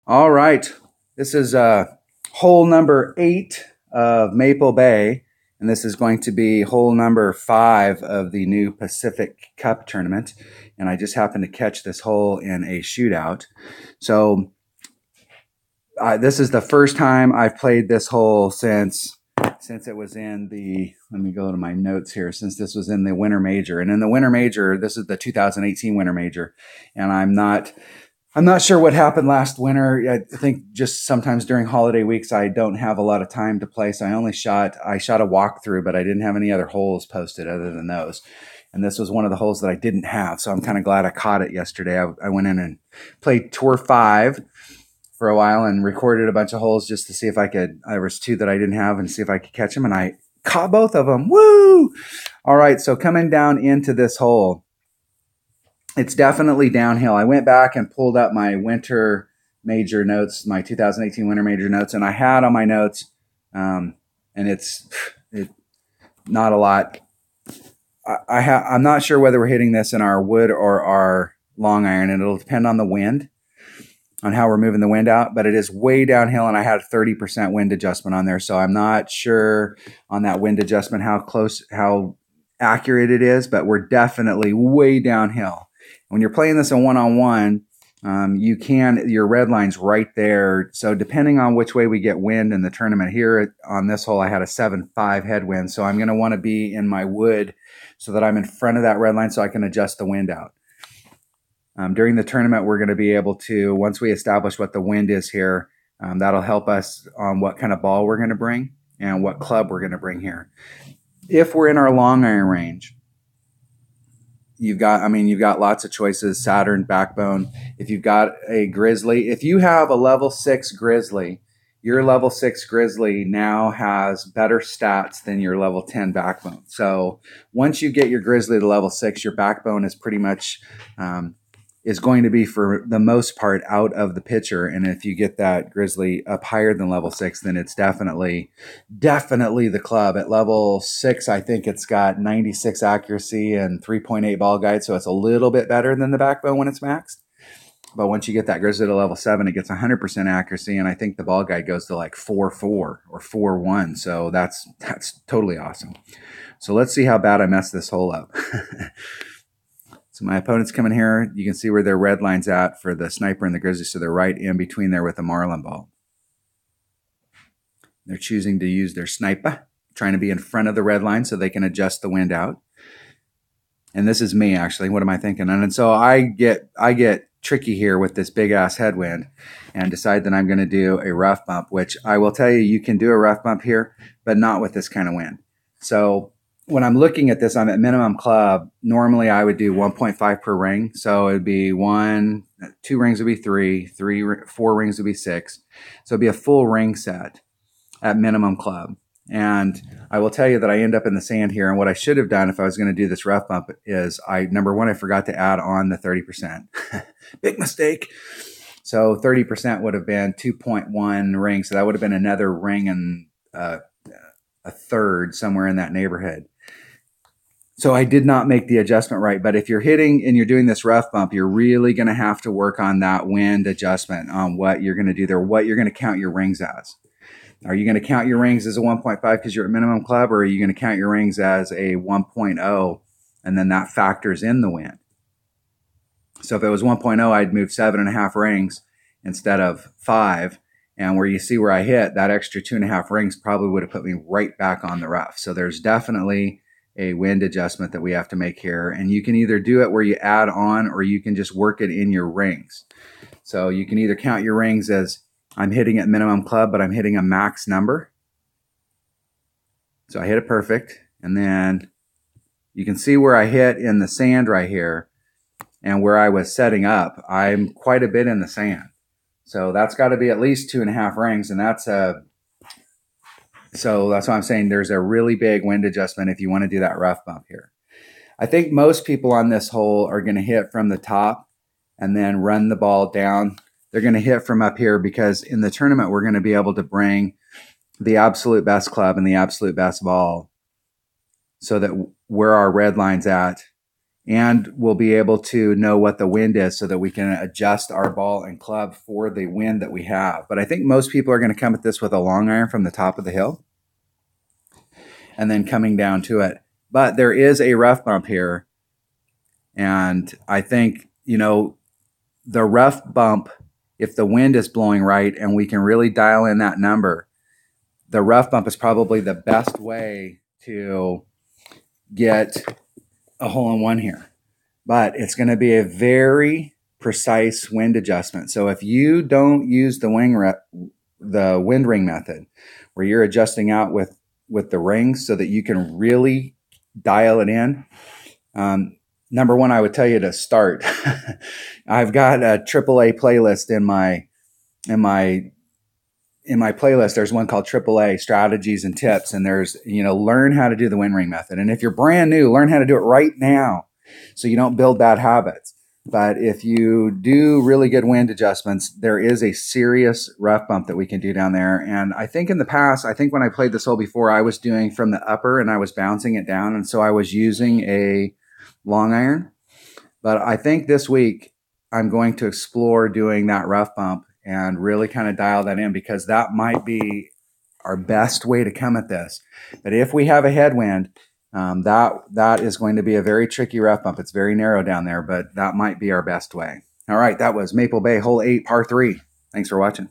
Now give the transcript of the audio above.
All right. This is hole number 8 of Maple Bay, and this is going to be hole number 5 of the new Pacific Cup tournament. And I just happened to catch this hole in a shootout. So this is the first time I've played this hole since it was in the, let me go to my notes here, since this was in the Winter Major. And in the Winter Major, this is the 2018 Winter Major, and I'm not sure what happened last winter. I think just sometimes during holiday weeks, I don't have a lot of time to play. So I shot a walkthrough, but I didn't have any other holes posted other than those. And this was one of the holes that I didn't have. So I'm kind of glad I caught it yesterday. I went in and played Tour 5 for a while and recorded a bunch of holes just to see if I could, there was 2 that I didn't have, and see if I could catch them. And I caught both of them. Woo! All right. So coming down into this hole, it's definitely downhill. I went back and pulled up my winter major notes, my 2018 winter major notes, and I had on my notes, and it's not a lot. I'm not sure whether we're hitting this in our wood or our long iron, and it'll depend on the wind, on how we're moving the wind out, but it is way downhill, and I had a 30% wind adjustment on there, so I'm not sure on that wind adjustment how accurate it is, but we're definitely way downhill. When you're playing this in one-on-one, your red line's right there. So depending on which way we get wind in the tournament, here on this hole, I had a 7.5 headwind. So I'm going to want to be in my wood so that I'm in front of that red line so I can adjust the wind out. During the tournament, we're going to be able to, once we establish what the wind is here, that'll help us on what kind of ball we're going to bring and what club we're going to bring here. If we're in our long iron range, you've got lots of choices. Saturn, backbone. If you've got a grizzly, if you have a level 6 grizzly, your level 6 grizzly now has better stats than your level 10 backbone. So once you get your grizzly to level 6, your backbone is pretty much is going to be, for the most part, out of the picture. And if you get that grizzly up higher than level 6, then it's definitely the club. At level 6, I think it's got 96 accuracy and 3.8 ball guide, so it's a little bit better than the backbone when it's maxed. But once you get that grizzly to level 7, it gets 100% accuracy, and I think the ball guide goes to like 4.4 or 4.1. So that's totally awesome. So let's see how bad I messed this hole up. So my opponent's coming here. You can see where their red line's at for the sniper and the grizzly. So they're right in between there with the marlin ball. They're choosing to use their sniper, trying to be in front of the red line so they can adjust the wind out. And this is me, actually. What am I thinking? And so I get tricky here with this big ass headwind and decide that I'm going to do a rough bump, which I will tell you, you can do a rough bump here, but not with this kind of wind. So when I'm looking at this, I'm at minimum club. Normally I would do 1.5 per ring. So it'd be 2 rings would be 3, 4 rings would be 6. So it'd be a full ring set at minimum club. And I will tell you that I end up in the sand here. And what I should have done if I was going to do this rough bump is number one, I forgot to add on the 30%. Big mistake. So 30% would have been 2.1 rings. So that would have been another ring and a third, somewhere in that neighborhood. So I did not make the adjustment right. But if you're hitting and you're doing this rough bump, you're really going to have to work on that wind adjustment, on what you're going to do there, what you're going to count your rings as. Are you going to count your rings as a 1.5 because you're at minimum club, or are you going to count your rings as a 1.0 and then that factors in the wind? So if it was 1.0, I'd move 7.5 rings instead of 5. And where you see where I hit, that extra 2.5 rings probably would have put me right back on the rough. So there's definitely a wind adjustment that we have to make here. And you can either do it where you add on, or you can just work it in your rings. So you can either count your rings as I'm hitting at minimum club, but I'm hitting a max number. So I hit it perfect. And then you can see where I hit in the sand right here and where I was setting up. I'm quite a bit in the sand. So that's got to be at least 2.5 rings. And so that's why I'm saying there's a really big wind adjustment if you want to do that rough bump here. I think most people on this hole are going to hit from the top and then run the ball down. They're going to hit from up here because in the tournament, we're going to be able to bring the absolute best club and the absolute best ball so that where our red line's at and we'll be able to know what the wind is so that we can adjust our ball and club for the wind that we have. But I think most people are going to come at this with a long iron from the top of the hill and then coming down to it. But there is a rough bump here. And I think, the rough bump, if the wind is blowing right and we can really dial in that number, the rough bump is probably the best way to get a hole-in-one here. But it's going to be a very precise wind adjustment. So if you don't use the wind ring method, where you're adjusting out with the rings so that you can really dial it in, number one, I would tell you to start. I've got a AAA playlist in my playlist. There's one called AAA Strategies and Tips, and there's, learn how to do the wind ring method. And if you're brand new, learn how to do it right now so you don't build bad habits. But if you do really good wind adjustments, there is a serious rough bump that we can do down there. And I think in the past, when I played this hole before, I was doing from the upper and I was bouncing it down. And so I was using a long iron. But I think this week I'm going to explore doing that rough bump and really kind of dial that in, because that might be our best way to come at this. But if we have a headwind, that is going to be a very tricky rough bump. It's very narrow down there, but that might be our best way. All right, that was Maple Bay, hole 8, par 3. Thanks for watching.